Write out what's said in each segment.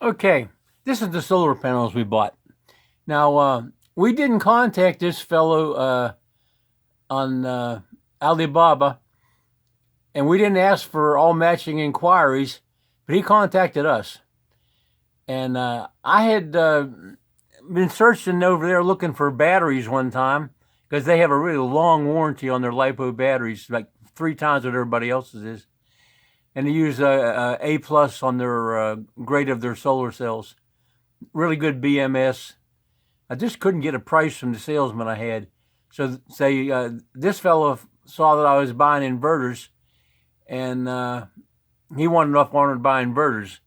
Okay, this is the solar panels we bought. Now, we didn't contact this fellow on Alibaba, and we didn't ask for all matching inquiries, but he contacted us. And I had been searching over there looking for batteries one time because they have a really long warranty on their LiPo batteries, like 3 times what everybody else's is. And they use A plus on their grade of their solar cells. Really good BMS. I just couldn't get a price from the salesman I had. So say this fellow saw that I was buying inverters, and he wanted to buy inverters.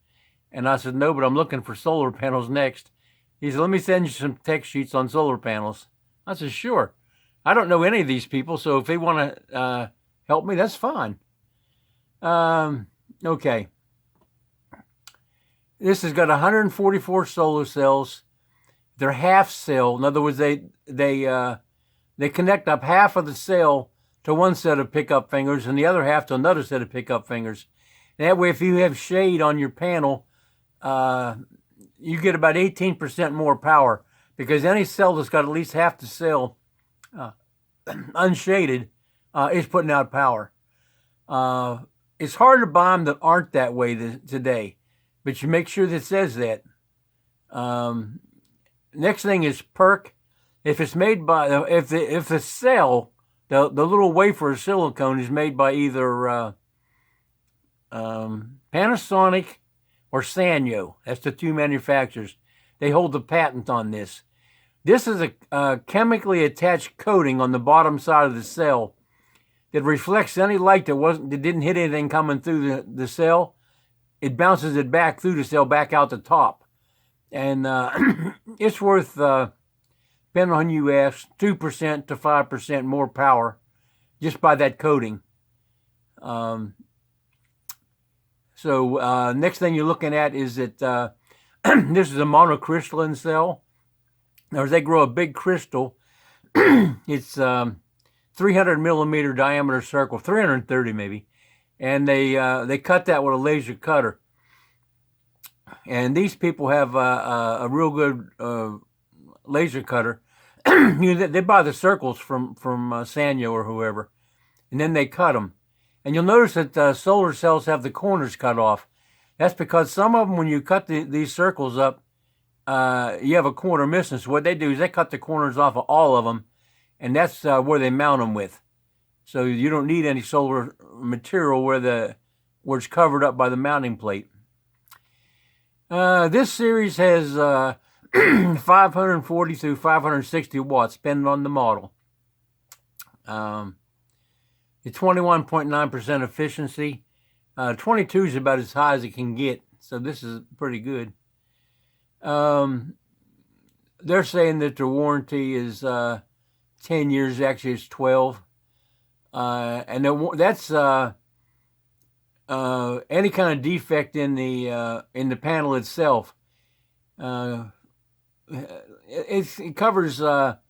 And I said, no, but I'm looking for solar panels next. He said, let me send you some tech sheets on solar panels. I said, sure. I don't know any of these people, so if they want to help me, that's fine. Okay. This has got 144 solar cells. They're half cell. In other words, they connect up half of the cell to one set of pickup fingers and the other half to another set of pickup fingers. And that way, if you have shade on your panel, you get about 18% more power, because any cell that's got at least half the cell unshaded is putting out power. It's hard to buy them that aren't that way today, but you make sure that it says that. Next thing is perk. If it's made by if the cell, the little wafer of silicone is made by either Panasonic or Sanyo. That's the two manufacturers. They hold the patent on this. This is a chemically attached coating on the bottom side of the cell that reflects any light that didn't hit anything coming through the cell. It bounces it back through the cell, back out the top. And it's worth, depending on you ask, 2% to 5% more power just by that coating. So next thing you're looking at is that this is a monocrystalline cell. In other words, they grow a big crystal. It's 300 millimeter diameter circle, 330 maybe, and they cut that with a laser cutter. And these people have a real good laser cutter. They buy the circles from Sanyo or whoever, and then they cut them. And you'll notice that solar cells have the corners cut off. That's because some of them, when you cut these circles up, you have a corner missing. So what they do is they cut the corners off of all of them, and that's where they mount them with. So you don't need any solar material where it's covered up by the mounting plate. This series has 540 through 560 watts, depending on the model. It's 21.9% efficiency. 22 is about as high as it can get, so this is pretty good. They're saying that the warranty is 10 years. Actually, it's 12. And that's any kind of defect in the panel itself. It covers up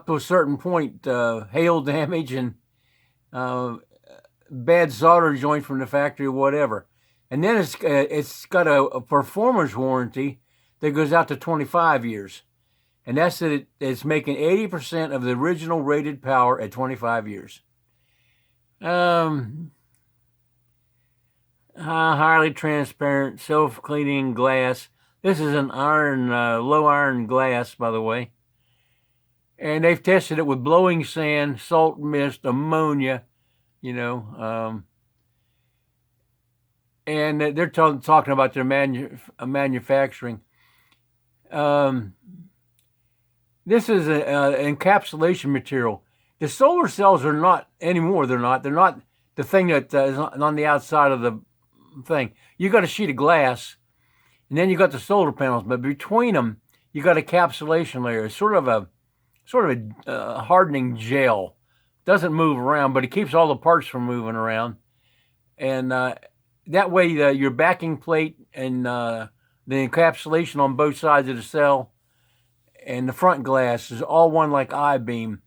to a certain point hail damage and bad solder joint from the factory or whatever. And then it's got a performance warranty that goes out to 25 years. And that's that it's making 80% of the original rated power at 25 years. Highly transparent, self-cleaning glass. This is an low iron glass, by the way. And they've tested it with blowing sand, salt mist, ammonia, and they're talking about their manufacturing. This is an encapsulation material. The solar cells are not anymore. They're not the thing that is on the outside of the thing. You got a sheet of glass, and then you got the solar panels, but between them you got a encapsulation layer. It's sort of a hardening gel. Doesn't move around, but it keeps all the parts from moving around. And that way, your backing plate and the encapsulation on both sides of the cell and the front glass is all one like I-beam.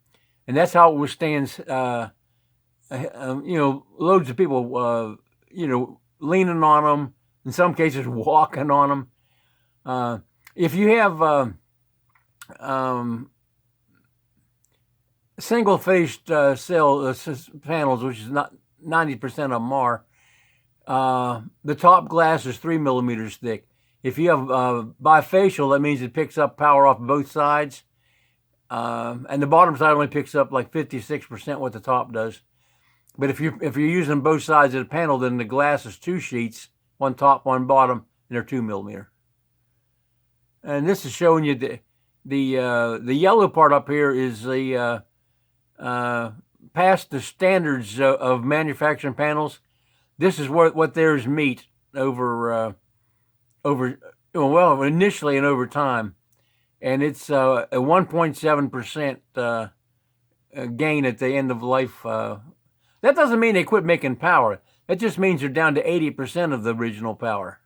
And that's how it withstands, loads of people, leaning on them, in some cases walking on them. If you have single-faced cell panels, which is not 90% of them are, the top glass is 3 millimeters thick. If you have bifacial, that means it picks up power off both sides, and the bottom side only picks up like 56% what the top does. But if you're using both sides of the panel, then the glass is 2 sheets, one top, one bottom, and they're 2 millimeter. And this is showing you the yellow part up here is the past the standards of manufacturing panels. This is what theirs meet over initially and over time, and it's a 1.7% gain at the end of life. That doesn't mean they quit making power. That just means they're down to 80% of the original power.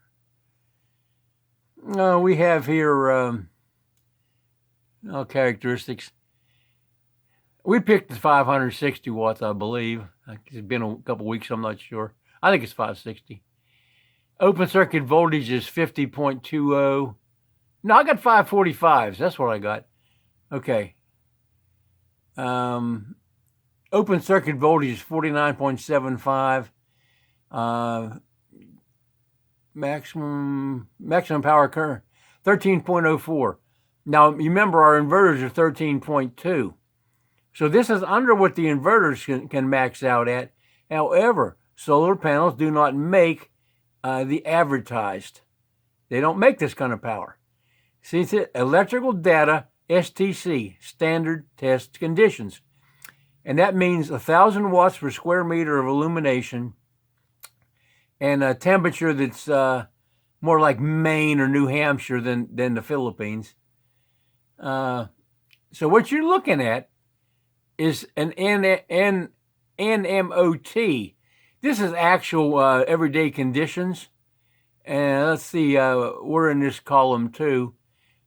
We have here characteristics. We picked the 560 watts, I believe. It's been a couple weeks, I'm not sure. I think it's 560. Open circuit voltage is 50.20. No, I got 545s. That's what I got. Okay. Open circuit voltage is 49.75. Maximum power current, 13.04. Now, you remember our inverters are 13.2. So this is under what the inverters can max out at. However, solar panels do not make the advertised. They don't make this kind of power. See, it's electrical data, STC, standard test conditions. And that means 1,000 watts per square meter of illumination and a temperature that's more like Maine or New Hampshire than the Philippines. So what you're looking at is an NMOT. This is actual everyday conditions. And let's see, we're in this column too.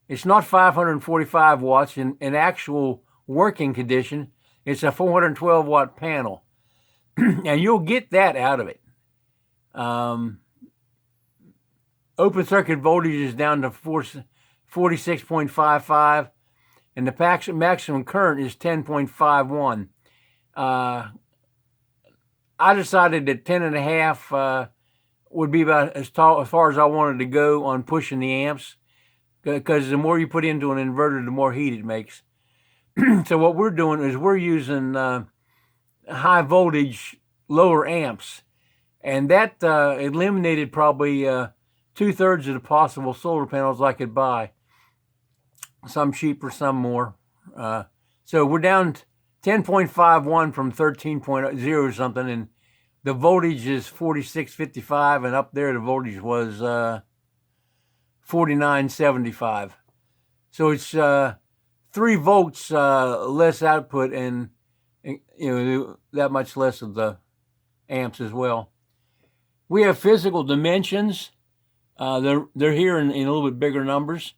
It's not 545 watts in actual working condition. It's a 412 watt panel. And you'll get that out of it. Open circuit voltage is down to 46.55, and the maximum current is 10.51. I decided that 10.5 would be about as far as I wanted to go on pushing the amps, because the more you put into an inverter, the more heat it makes. So what we're doing is we're using high voltage, lower amps. And that eliminated probably 2/3 of the possible solar panels I could buy. Some cheaper, some more. So we're down 10.51 from 13.0 something, and the voltage is 46.55, and up there the voltage was 49.75. So it's 3 volts less output, and that much less of the amps as well. We have physical dimensions. They're here in a little bit bigger numbers.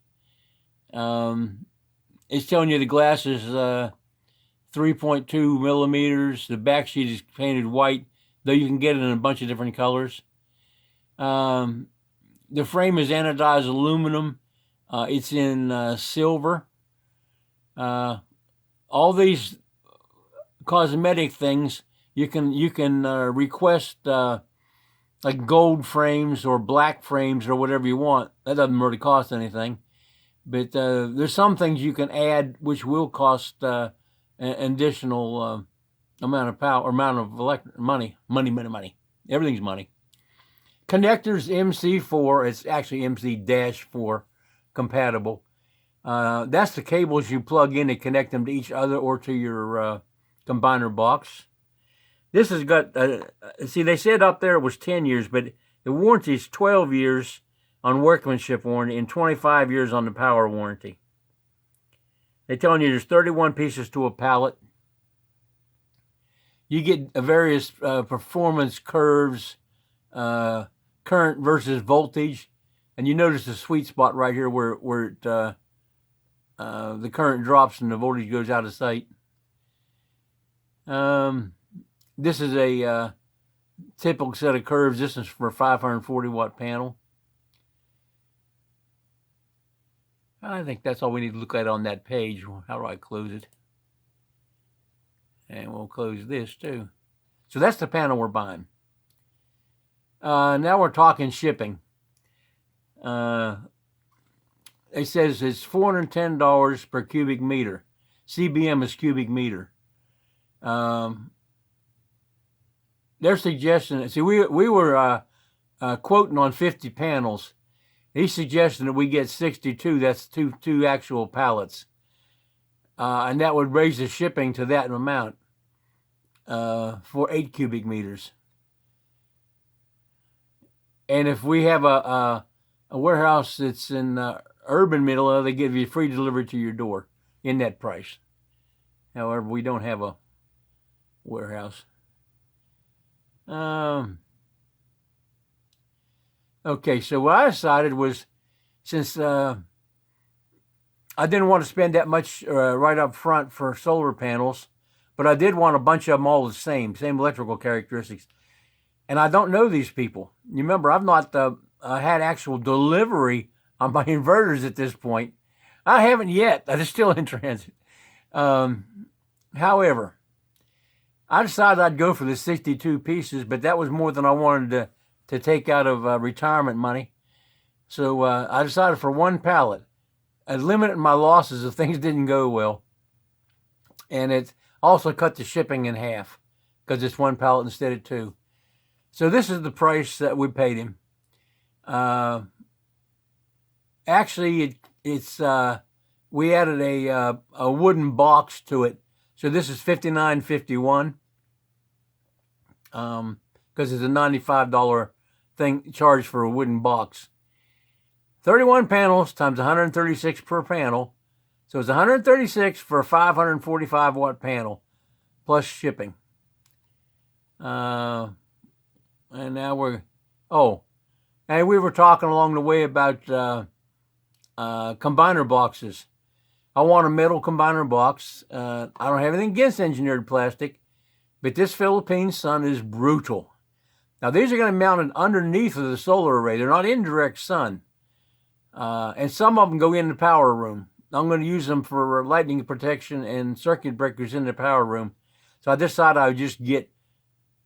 It's telling you the glass is 3.2 millimeters. The back sheet is painted white, though you can get it in a bunch of different colors. The frame is anodized aluminum. It's in silver. All these cosmetic things you can request like gold frames or black frames or whatever you want. That doesn't really cost anything. But there's some things you can add which will cost an additional amount of power, amount of money. Everything's money. Connectors MC4, it's actually MC-4 compatible. That's the cables you plug in to connect them to each other or to your combiner box. This has got, see, they said up there it was 10 years, but the warranty is 12 years on workmanship warranty and 25 years on the power warranty. They're telling you there's 31 pieces to a pallet. You get various performance curves, current versus voltage, and you notice the sweet spot right here where the current drops and the voltage goes out of sight. This is a typical set of curves. This is for a 540 watt panel. I think that's all we need to look at on that page. How do I close it? And we'll close this too. So that's the panel we're buying. Now we're talking shipping. It says it's $410 per cubic meter. CBM is cubic meter. Their suggestion, see, we were quoting on 50 panels. He's suggesting that we get 62. That's two actual pallets. And that would raise the shipping to that amount for 8 cubic meters. And if we have a warehouse that's in urban middle, they give you free delivery to your door in that price. However, we don't have a warehouse. Okay, so what I decided was, since I didn't want to spend that much right up front for solar panels, but I did want a bunch of them all the same electrical characteristics. And I don't know these people. You remember, I've not had actual delivery on my inverters at this point. I haven't yet. That is still in transit. However, I decided I'd go for the 62 pieces, but that was more than I wanted to take out of retirement money. So I decided for one pallet. I limited my losses if things didn't go well. And it also cut the shipping in half because it's one pallet instead of 2. So this is the price that we paid him. Actually, it's we added a wooden box to it. So this is $59.51 because it's a $95 thing charged for a wooden box. 31 panels times 136 per panel. So it's 136 for a 545 watt panel plus shipping. And now and we were talking along the way about combiner boxes. I want a metal combiner box. I don't have anything against engineered plastic, but this Philippine sun is brutal. Now, these are going to be mounted underneath of the solar array. They're not in direct sun. And some of them go in the power room. I'm going to use them for lightning protection and circuit breakers in the power room. So I decided I would just get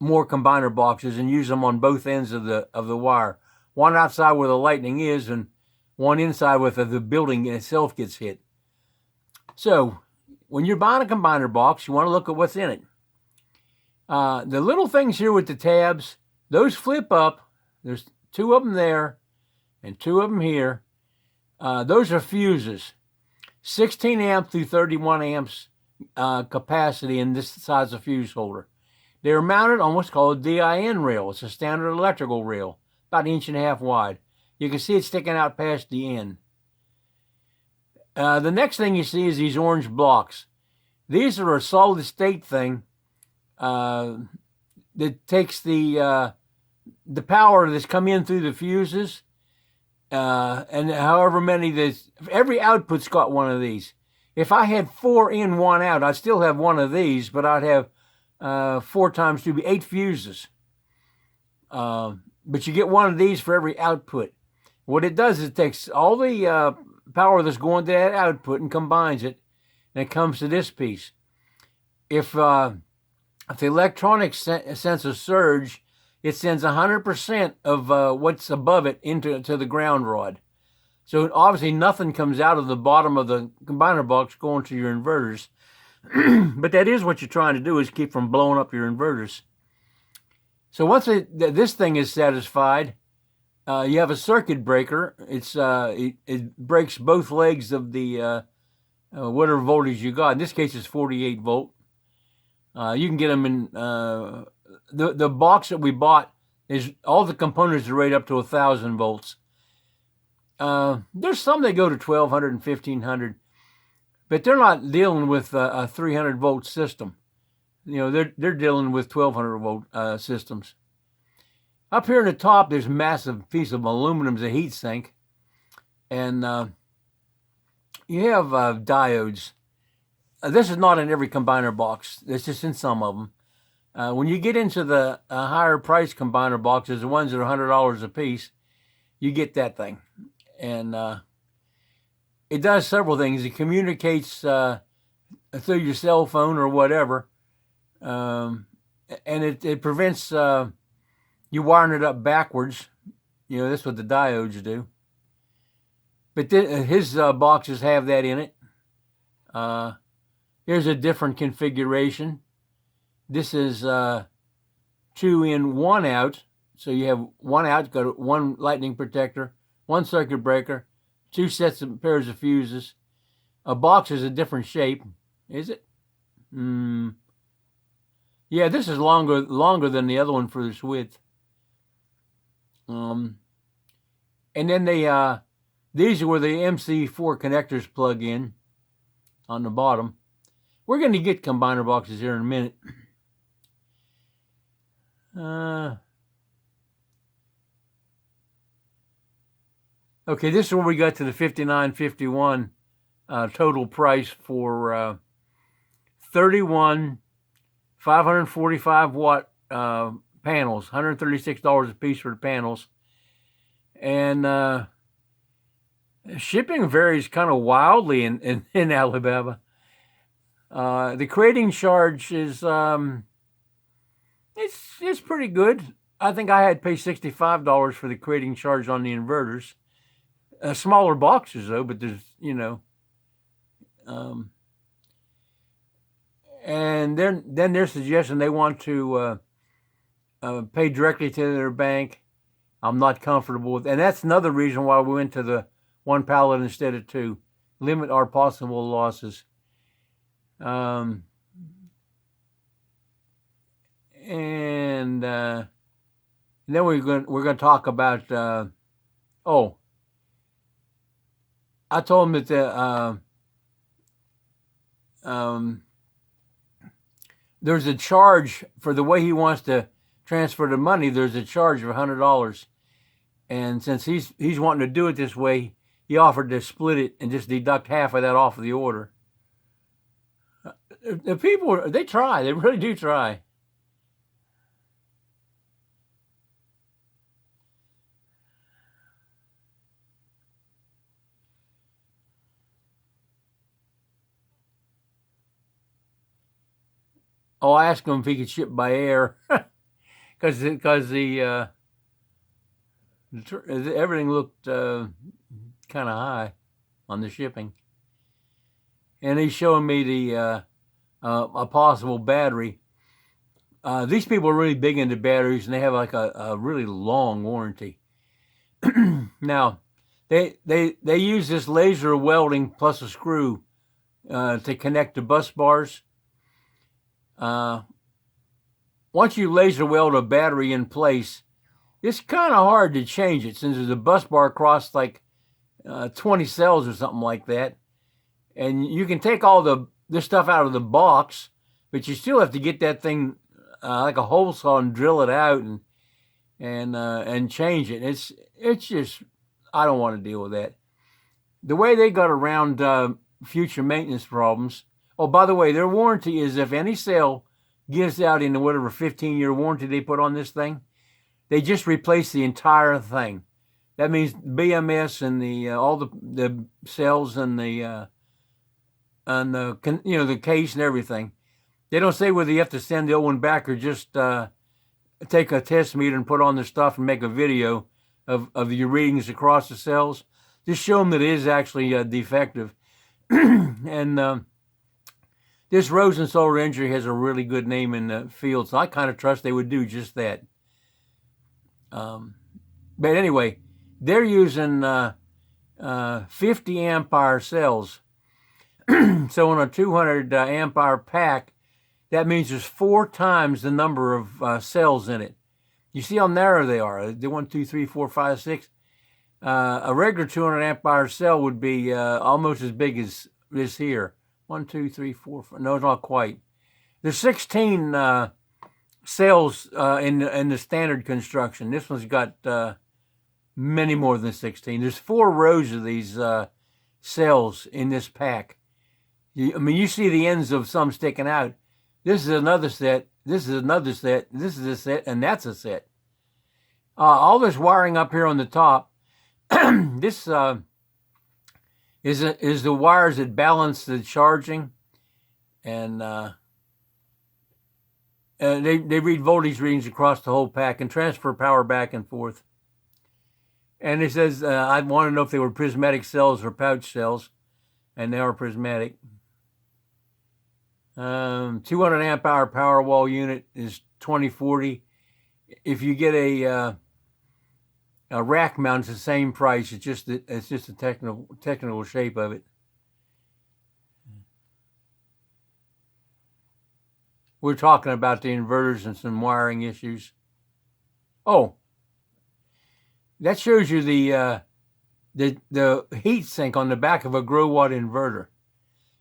more combiner boxes and use them on both ends of the wire. One outside where the lightning is and one inside where the building itself gets hit. So when you're buying a combiner box, you want to look at what's in it. The little things here with the tabs, those flip up. There's 2 of them there and 2 of them here. Those are fuses. 16 amp through 31 amps capacity in this size of fuse holder. They're mounted on what's called a DIN rail. It's a standard electrical rail, about 1.5 inches wide. You can see it sticking out past the end. The next thing you see is these orange blocks. These are a solid state thing that takes the power that's come in through the fuses, and however many every output's got one of these. If I had 4 in, 1 out, I'd still have one of these, but I'd have 4 times 2 be 8 fuses. But you get one of these for every output. What it does is it takes all the power that's going to that output and combines it, and it comes to this piece. If the electronics sense a surge, it sends 100% of what's above it into the ground rod. So obviously nothing comes out of the bottom of the combiner box going to your inverters. But that is what you're trying to do, is keep from blowing up your inverters. So once this thing is satisfied, you have a circuit breaker. It breaks both legs of the whatever voltage you got. In this case, it's 48 volt. You can get them in the box that we bought. Is all the components are rated up to 1,000 volts. There's some that go to 1,200 and 1,500, but they're not dealing with a 300 volt system. You know, they're dealing with 1,200 volt systems. Up here in the top, there's a massive piece of aluminum as a heat sink, and you have diodes. This is not in every combiner box. It's just in some of them. When you get into the higher price combiner boxes, the ones that are $100 a piece, you get that thing. And it does several things. It communicates through your cell phone or whatever, and it prevents you wiring it up backwards. You know, that's what the diodes do. But his boxes have that in it. Here's a different configuration. This is 2 in, 1 out. So you have 1 out, got 1 lightning protector, 1 circuit breaker, 2 sets of pairs of fuses. A box is a different shape. Is it? Yeah, this is longer than the other one for this width. And then these are where the MC4 connectors plug in on the bottom. We're going to get combiner boxes here in a minute. Okay, this is where we got to the $59.51 total price for 31 545 watt panels, $136 a piece for the panels. And shipping varies kind of wildly in Alibaba. The crating charge is it's pretty good. I think I had to pay $65 for the crating charge on the inverters. Smaller boxes though, but there's, you know, and then they're suggesting they want to pay directly to their bank. I'm not comfortable with, and that's another reason why we went to the 1 pallet instead of 2. Limit our possible losses. And then we're going to talk about. I told him that there's a charge for the way he wants to transfer the money. There's a charge of $100, and since he's wanting to do it this way, he offered to split it and just deduct half of that off of the order. The people, they try. They really do try. Oh, I asked him if he could ship by air, because everything looked kind of high on the shipping, and he's showing me the a possible battery. These people are really big into batteries, and they have like a really long warranty. Now, they use this laser welding plus a screw to connect the bus bars. Once you laser weld a battery in place, it's kind of hard to change it since there's a bus bar across like 20 cells or something like that. And you can take all this stuff out of the box, but you still have to get that thing like a hole saw and drill it out and change it. It's just, I don't want to deal with that. The way they got around future maintenance problems. Oh, by the way, their warranty is if any cell gives out in the whatever 15-year warranty they put on this thing, they just replace the entire thing. That means BMS and all the cells and the case and everything. They don't say whether you have to send the old one back or just take a test meter and put on the stuff and make a video of your readings across the cells. Just show them that it is actually defective. And this Rosen Solar Energy has a really good name in the field, so I kind of trust they would do just that. But anyway, they're using 50 ampere cells. So on a 200 ampere pack, that means there's 4 times the number of cells in it. You see how narrow they are. The 1, 2, 3, 4, 5, 6. A regular 200 ampere cell would be almost as big as this here. 1, 2, 3, 4, 5. No, it's not quite. There's 16 cells in the standard construction. This one's got many more than 16. There's 4 rows of these cells in this pack. You see the ends of some sticking out. This is another set. This is another set. This is a set, and that's a set. All this wiring up here on the top, this is the wires that balance the charging, and they read voltage readings across the whole pack and transfer power back and forth. And it says I want to know if they were prismatic cells or pouch cells, and they are prismatic. 200 amp hour power wall unit is $20.40. If you get a rack mount, it's the same price. It's just a technical shape of it. We're talking about the inverters and some wiring issues. Oh, that shows you the heat sink on the back of a grow watt inverter.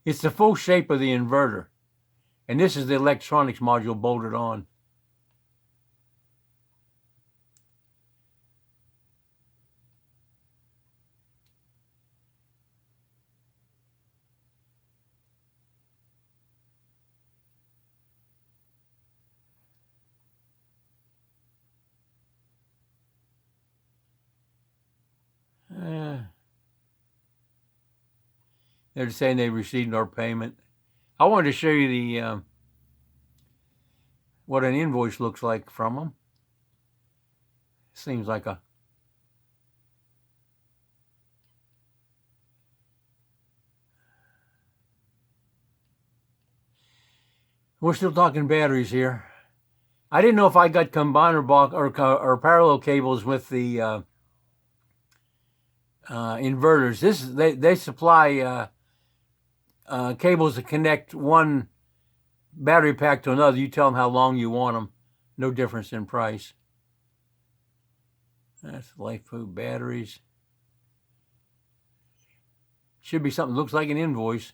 It's the full shape of the inverter, and this is the electronics module bolted on. They're saying they received our payment. I wanted to show you the what an invoice looks like from them. Seems like a we're still talking batteries here. I didn't know if I got combiner box or parallel cables with the inverters. They supply cables that connect one battery pack to another. You tell them how long you want them. No difference in price. That's LifePoint batteries. Should be something that looks like an invoice.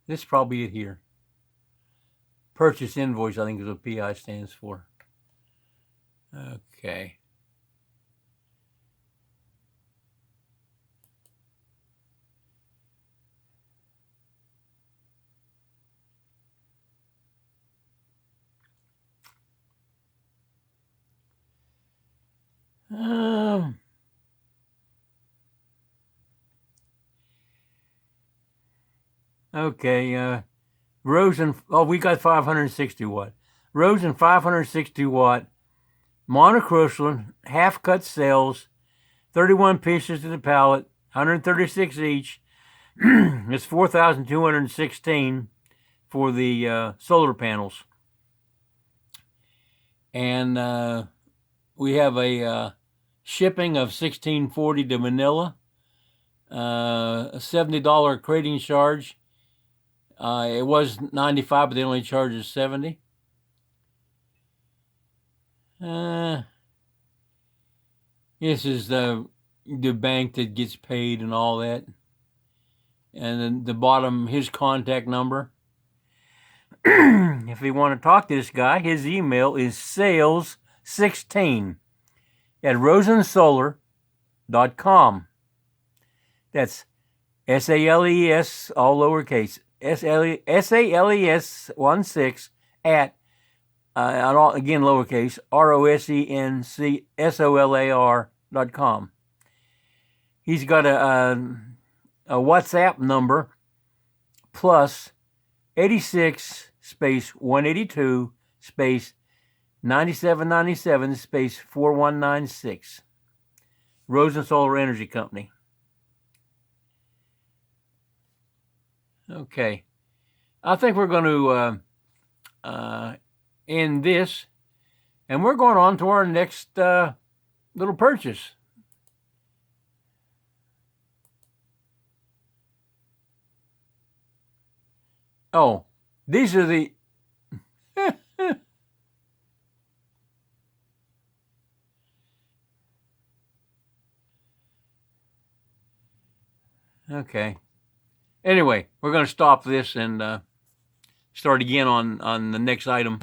This is probably it here. Purchase invoice, I think, is what PI stands for. Okay. Okay, Rosen, we got 560 watt. Rosen 560 watt, monocrystalline, half cut cells, 31 pieces to the pallet, 136 each. It's 4,216 for the solar panels. And we have a shipping of $16.40 to Manila, a $70 crating charge. It was $95, but they only charge us $70. This is the bank that gets paid and all that. And then the bottom, his contact number. If you want to talk to this guy, his email is sales16@rosensolar.com. That's SALES, all lowercase, SALES 16 at, again lowercase, ROSENCSOLAR.com. He's got a WhatsApp number plus 86 space 182 space 9797 space 4196. Rosen Solar Energy Company. Okay, I think we're going to end this, and we're going on to our next little purchase. Oh, these are the okay. Anyway, we're going to stop this and start again on the next item.